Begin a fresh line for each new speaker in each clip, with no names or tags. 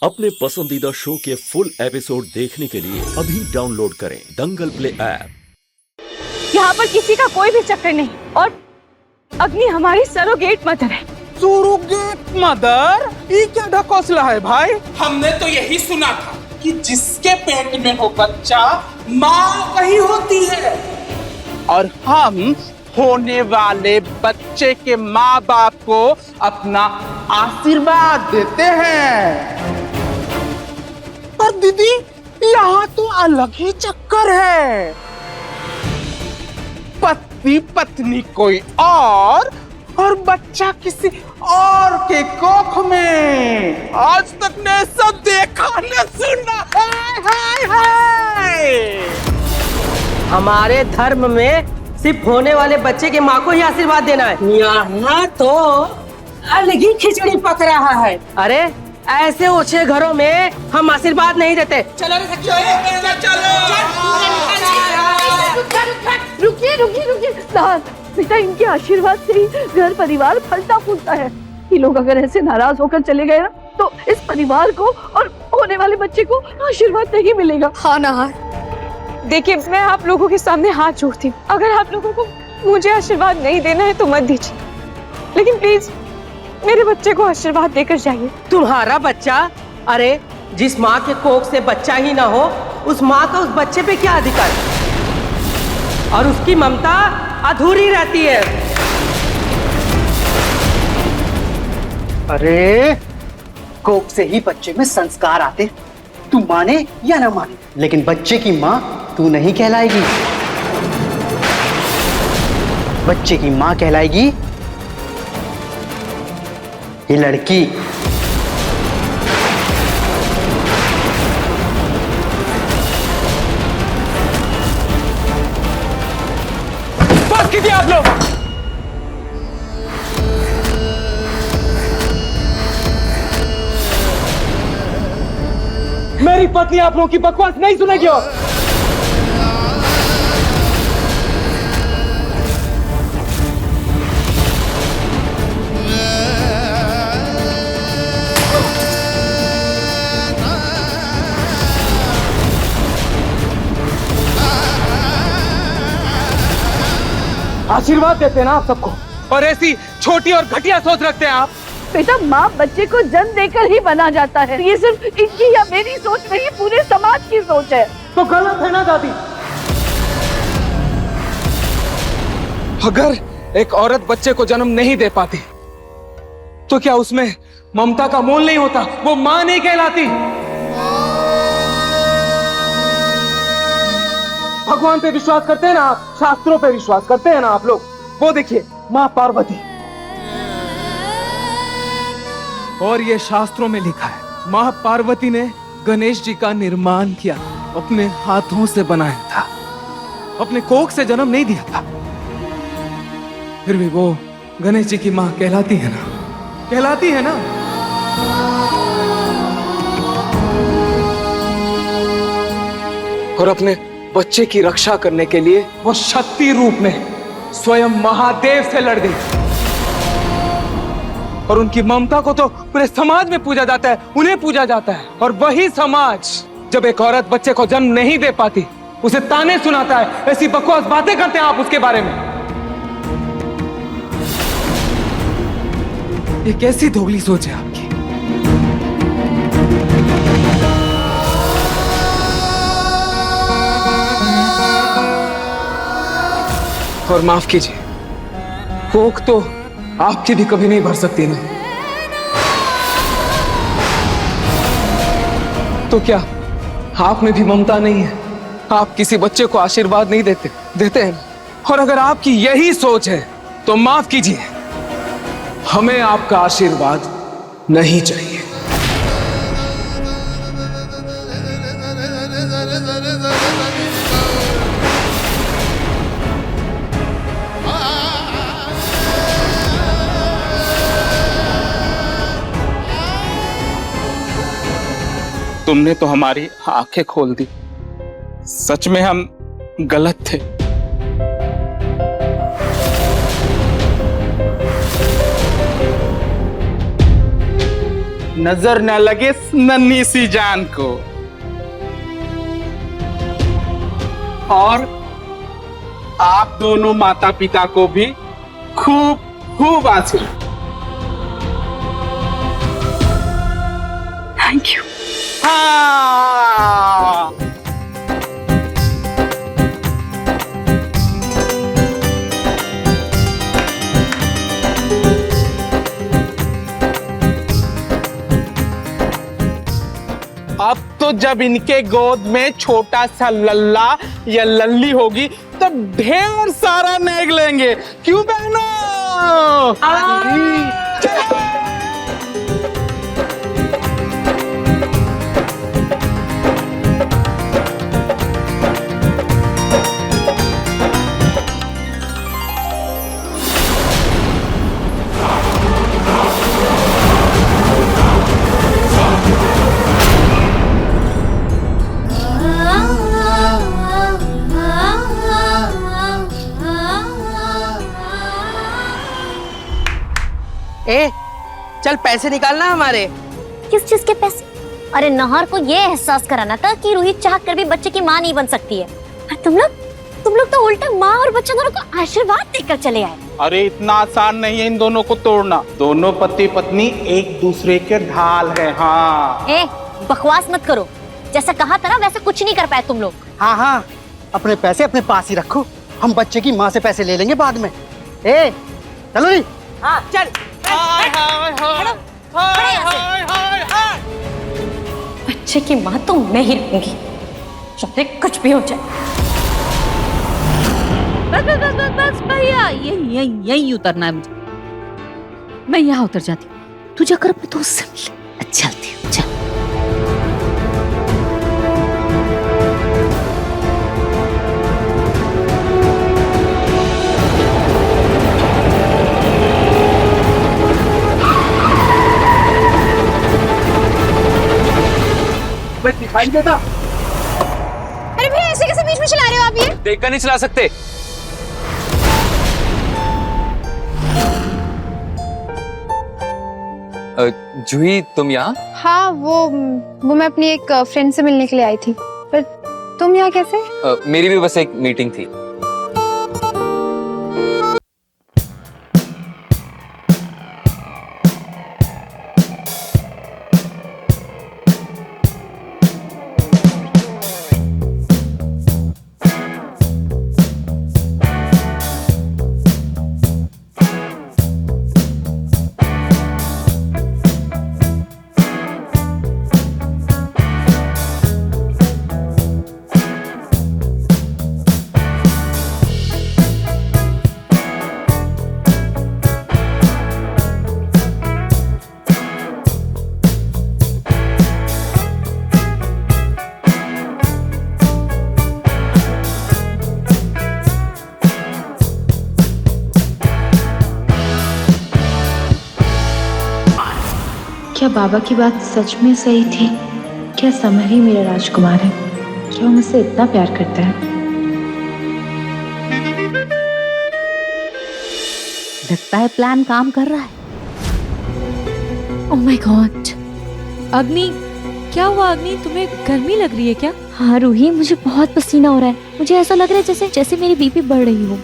अपने पसंदीदा शो के फुल एपिसोड देखने के लिए अभी डाउनलोड करें दंगल प्ले ऐप।
यहाँ पर किसी का कोई भी चक्कर नहीं और अग्नि हमारी सरोगेट मदर है।
Surrogate mother? ये क्या ढकोसला है भाई?
हमने तो यही सुना था कि जिसके पेट में हो बच्चा माँ वही होती है।
और हम होने वाले बच्चे के माँ बाप को अपना आशीर्वाद देते हैं। पर दीदी, यहाँ तो अलग ही चक्कर है। पति पत्नी कोई और बच्चा किसी और के कोख में। आज तक ने सब देखा न सुना है।
हमारे धर्म में सिर्फ होने वाले बच्चे के माँ को ही आशीर्वाद देना है।
यहाँ तो अलग ही खिचड़ी पक रहा है।
अरे ऐसे ओछे घरों में हम आशीर्वाद नहीं देते।
चलो
रुकिए रुकिए रुकिए दाद, बेटा इनके आशीर्वाद से ही घर परिवार फलता फूलता है। ये लोग अगर ऐसे नाराज होकर चले गए ना तो इस परिवार को और होने वाले बच्चे को आशीर्वाद नहीं मिलेगा। हाँ ना, देखिए मैं आप लोगों के सामने हाथ जोड़ती हूँ, अगर आप लोगों को मुझे आशीर्वाद नहीं देना है तो मत दीजिए, लेकिन प्लीज मेरे बच्चे को आशीर्वाद देकर जाइए।
तुम्हारा बच्चा? अरे जिस माँ के कोख से बच्चा ही ना हो उस माँ का उस बच्चे पे क्या अधिकार और उसकी ममता अधूरी रहती है।
अरे कोख से ही बच्चे में संस्कार आते, तू माने या ना माने, लेकिन बच्चे की माँ तू नहीं कहलाएगी। बच्चे की माँ कहलाएगी ये लड़की।
बस कीजिए आप लोग। मेरी पत्नी आप लोगों की बकवास नहीं सुनेगी। आशीर्वाद देते हैं ना आप सबको, और ऐसी छोटी और घटिया सोच रखते हैं आप।
बेटा माँ बच्चे को जन्म देकर ही बना जाता है, ये सिर्फ इनकी या मेरी सोच नहीं, पूरे समाज की सोच है।
तो गलत है ना दादी? अगर एक औरत बच्चे को जन्म नहीं दे पाती तो क्या उसमें ममता का मोल नहीं होता? वो मां नहीं कहलाती? भगवान पे विश्वास करते हैं ना आप, शास्त्रों पे विश्वास करते हैं ना आप लोग। वो देखिए मां पार्वती, और ये शास्त्रों में लिखा है मां पार्वती ने गणेश जी का निर्माण किया, अपने हाथों से बनाया था, अपने कोख से जन्म नहीं दिया था। फिर भी वो गणेश जी की मां कहलाती है ना, कहलाती है ना। और अपने बच्चे की रक्षा करने के लिए वो शक्ति रूप में स्वयं महादेव से लड़ गई। और उनकी ममता को तो पूरे समाज में पूजा जाता है, उन्हें पूजा जाता है। और वही समाज जब एक औरत बच्चे को जन्म नहीं दे पाती उसे ताने सुनाता है, ऐसी बकवास बातें करते हैं आप उसके बारे में। ये कैसी दोगली सोच है आपकी? और माफ कीजिए, कोख तो आपकी भी कभी नहीं भर सकती ना। तो क्या आप में भी ममता नहीं है? आप किसी बच्चे को आशीर्वाद नहीं देते हैं? और अगर आपकी यही सोच है तो माफ कीजिए, हमें आपका आशीर्वाद नहीं चाहिए।
तुमने तो हमारी आंखें खोल दी, सच में हम गलत थे। नजर न लगे इस नन्ही सी जान को। और आप दोनों माता पिता को भी खूब खूब आशीर्वाद।
Thank you.
हाँ। अब तो जब इनके गोद में छोटा सा लल्ला या लल्ली होगी तब ढेर सारा नेग लेंगे, क्यों बहनों?
ए, चल पैसे निकालना हमारे।
किस चीज के पैसे? अरे नहर को ये एहसास कराना था कि रूही चाह कर भी बच्चे की माँ नहीं बन सकती है। और तुम लोग तो उल्टा माँ और बच्चे दोनों को आशीर्वाद देकर चले आए।
अरे इतना आसान नहीं है इन दोनों को तोड़ना। दोनों पति पत्नी एक दूसरे के ढाल हैं। हाँ।
ए, बकवास मत करो। जैसा कहा था ना वैसा कुछ नहीं कर पाए तुम लोग।
हाँ हाँ, अपने पैसे अपने पास ही रखो, हम बच्चे की माँ से पैसे ले लेंगे बाद में। ए चलो री।
हाँ चल।
बच्चे की माँ तो मैं ही रहूंगी, चाहे कुछ भी हो जाए।
बस भैया, यही उतरना है मुझे। मैं यहाँ उतर जाती हूँ, तू जाकर अपने दोस्त से मिल। चलती हूँ, चल।
दिखाई देता।
अरे भैया ऐसे कैसे बीच में चला रहे हो आप? ये
देखकर नहीं चला सकते।
जूही तुम यहाँ?
हाँ वो मैं अपनी एक फ्रेंड से मिलने के लिए आई थी। पर तुम यहाँ कैसे?
मेरी भी बस एक मीटिंग थी।
क्या बाबा की बात सच में सही थी? क्या समर ही मेरा राजकुमार है? क्या वो मुझसे इतना प्यार करता है?
लगता है प्लान काम कर रहा है। Oh my God. अग्नि, क्या हुआ अग्नि? तुम्हें गर्मी लग रही है क्या?
हाँ रूही, मुझे बहुत पसीना हो रहा है। मुझे ऐसा लग रहा है जैसे मेरी बीपी बढ़ रही हो।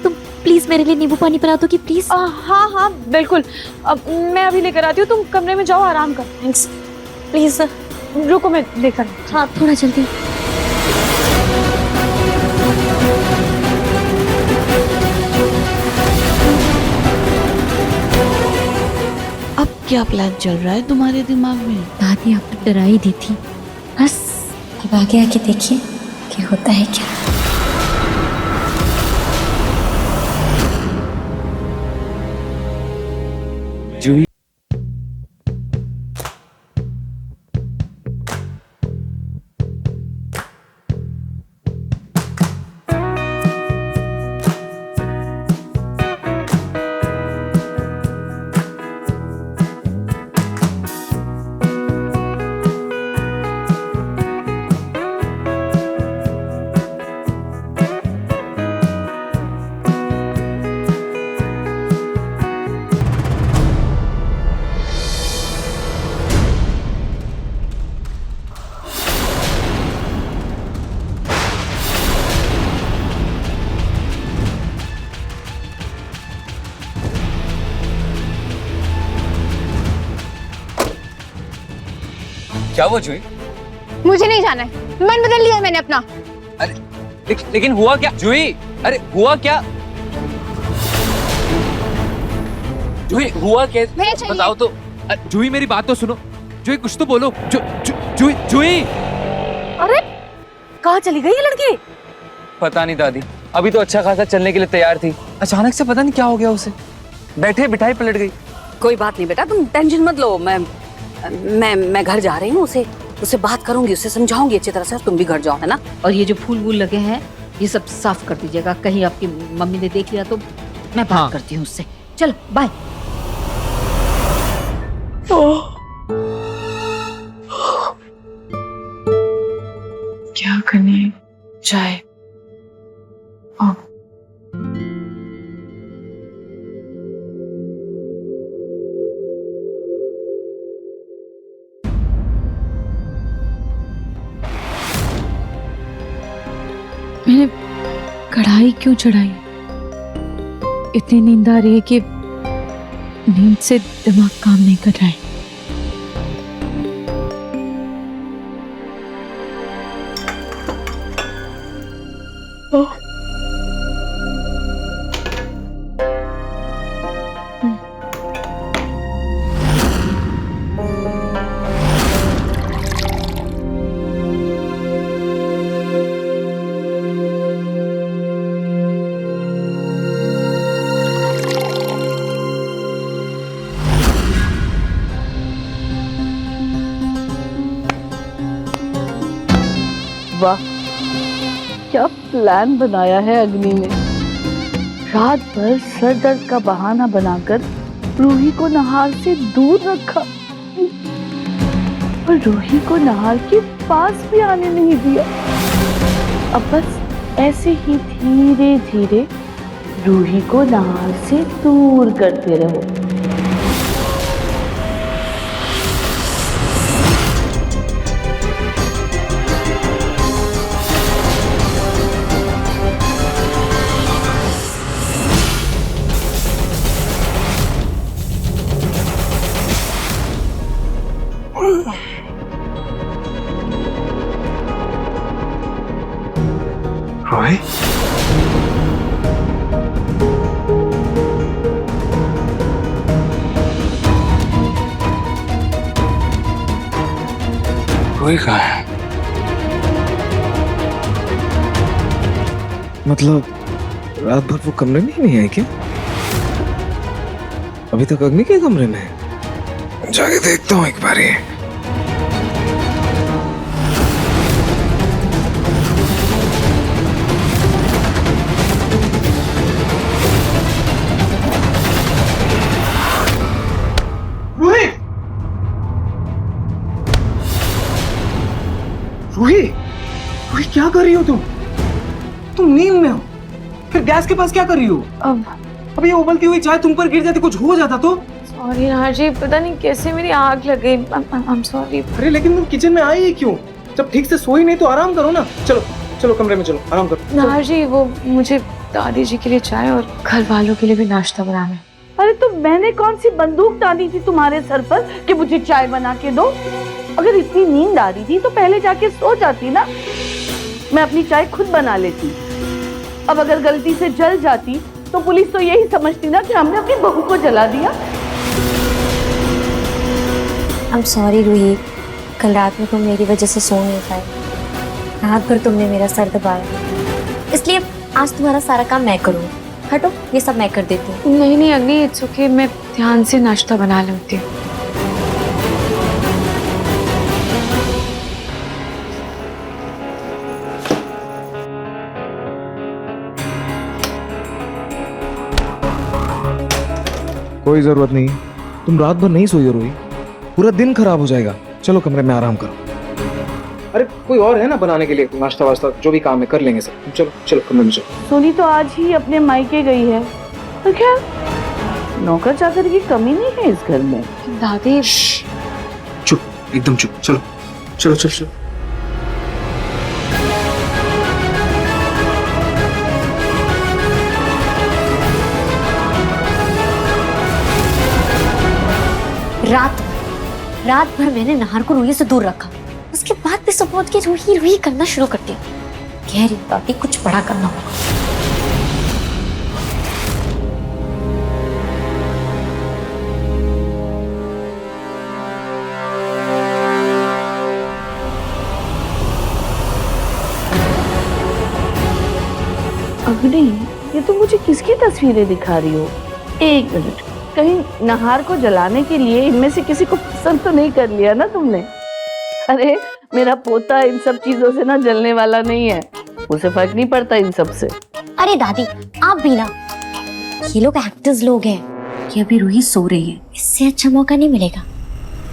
तुम प्लीज मेरे लिए नींबू पानी बना दो कि प्लीज।
हाँ हाँ बिल्कुल, अब मैं अभी लेकर आती हूँ। तुम कमरे में जाओ, आराम कर।
थैंक्स। प्लीज
रुको, मैं लेकर।
हाँ थोड़ा जल्दी।
अब क्या प्लान चल रहा है तुम्हारे दिमाग में?
दादी आपने डरा ही दी थी, बस अब आगे आके देखिए कि होता है क्या।
जूही क्या हुआ जूही?
मुझे नहीं जाना है, मन बदल लिया है मैंने अपना।
अरे लेकिन हुआ क्या जूही? अरे हुआ क्या जूही? हुआ क्या? बताओ तो।
जूही मेरी बात तो सुनो। जूही कुछ तो बोलो। जूही जूही।
अरे कहाँ चली गई ये लड़की?
पता नहीं दादी, अभी तो अच्छा खासा चलने के लिए तैयार थी, अचानक से पता नहीं क्या हो गया उसे, बैठे बिठाई पलट गई।
कोई बात नहीं बेटा, तुम टेंशन मत लो। मैं घर जा रही हूँ, उसे बात करूंगी, उसे समझाऊंगी अच्छी तरह से, और तुम भी घर जाओ, है ना? और ये जो फूल वूल लगे हैं ये सब साफ कर दीजिएगा, कहीं आपकी मम्मी ने देख लिया तो। मैं बात करती हूँ उससे। चलो बाय।
क्या करने चाय? मैंने कढ़ाई क्यों चढ़ाई? इतनी नींद आ रही है कि नींद से दिमाग काम नहीं कर रहा है।
वाह, क्या प्लान बनाया है अग्नि ने। रात भर सर दर्द का बहाना बनाकर रूही को नहार से दूर रखा और रूही को नहार के पास भी आने नहीं दिया। अब बस ऐसे ही धीरे धीरे रूही को नहार से दूर करते रहो।
रोही,
रोही कहाँ है?
मतलब रात भर वो कमरे में ही नहीं है क्या? अभी तक अग्नि के कमरे में है। जाके देखता हूँ एक बार ये।
रूही, रूही, रूही क्या कर रही हो तुम नींद में हो, फिर गैस के पास क्या कर रही हो? अब ये उबलती हुई चाय तुम पर गिर जाती, कुछ हो जाता तो?
सॉरी नाहर जी, पता नहीं कैसे मेरी आग लग गई। I'm sorry।
अरे लेकिन तुम किचन में आई ही क्यों? जब ठीक से सोई नहीं तो आराम करो ना। चलो चलो कमरे में चलो, आराम करो।
नाहर जी, वो मुझे दादी जी के लिए चाय और घर वालों के लिए भी नाश्ता बनाना है।
अरे तो मैंने कौन सी बंदूक तानी थी तुम्हारे सर पर कि मुझे चाय बना के दो? अगर इतनी नींद आ रही थी तो पहले जाके सो जाती ना, मैं अपनी चाय खुद बना लेती। अब अगर गलती से जल जाती तो पुलिस तो यही समझती ना कि हमने अपनी बहू को जला दिया।
I'm sorry रूही, कल रात में तुम मेरी वजह से सो नहीं पाए। रात भर तुमने मेरा सर दबाया, इसलिए आज तुम्हारा सारा काम मैं करूँ। हटो, ये सब मैं कर देती हूँ।
नहीं नहीं अग्नि, इट्स ओके, मैं ध्यान से नाश्ता बना लेती हूँ।
कोई जरूरत नहीं, तुम रात भर नहीं सोई हो रोही, पूरा दिन खराब हो जाएगा। चलो कमरे में आराम करो।
अरे कोई और है ना बनाने के लिए, नाश्ता वास्ता जो भी काम है कर लेंगे सब। चलो चलो कमरे में चलो।
सोनी तो आज ही अपने मायके गई है, तो क्या नौकर चाकर की कमी नहीं है इस घर में?
दादी
चुप, एकदम चुप। चलो चलो चलो चलो।
रात भर मैंने नाहर को रूही से दूर रखा, उसके बाद भी सपोर्ट के रूही रूही करना शुरू कर दिया। कह रही दादी कुछ बड़ा करना होगा।
अग्नि, ये तो मुझे किसकी तस्वीरें दिखा रही हो? एक मिनट, कहीं नाहर को जलाने के लिए इनमें से किसी को पसंद तो नहीं कर लिया ना तुमने? अरे मेरा पोता इन सब चीजों से ना जलने वाला नहीं है, उसे फर्क नहीं पड़ता इन सब से।
अरे दादी आप भी ना, ये लोग एक्टर्स लोग हैं, ये अभी रूही सो रही है, इससे अच्छा मौका नहीं मिलेगा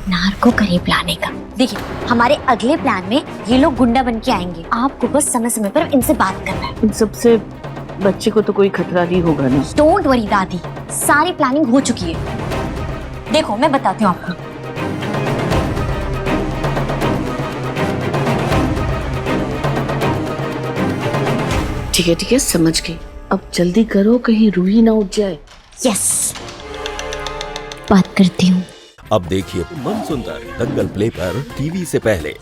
नाहर को करीब लाने का। देखिए हमारे अगले प्लान में ये लोग गुंडा बन के आएंगे, आपको बस समय समय पर इनसे बात करना है।
इन सब से बच्चे को तो कोई खतरा नहीं होगा ना?
डोंट वरी दादी, सारी प्लानिंग हो चुकी है। देखो मैं बताती हूँ आपको।
ठीक है समझ गई, अब जल्दी करो कहीं रूही ना उठ जाए।
यस बात करती हूँ।
अब देखिए मन सुंदर दंगल प्ले पर टीवी से पहले।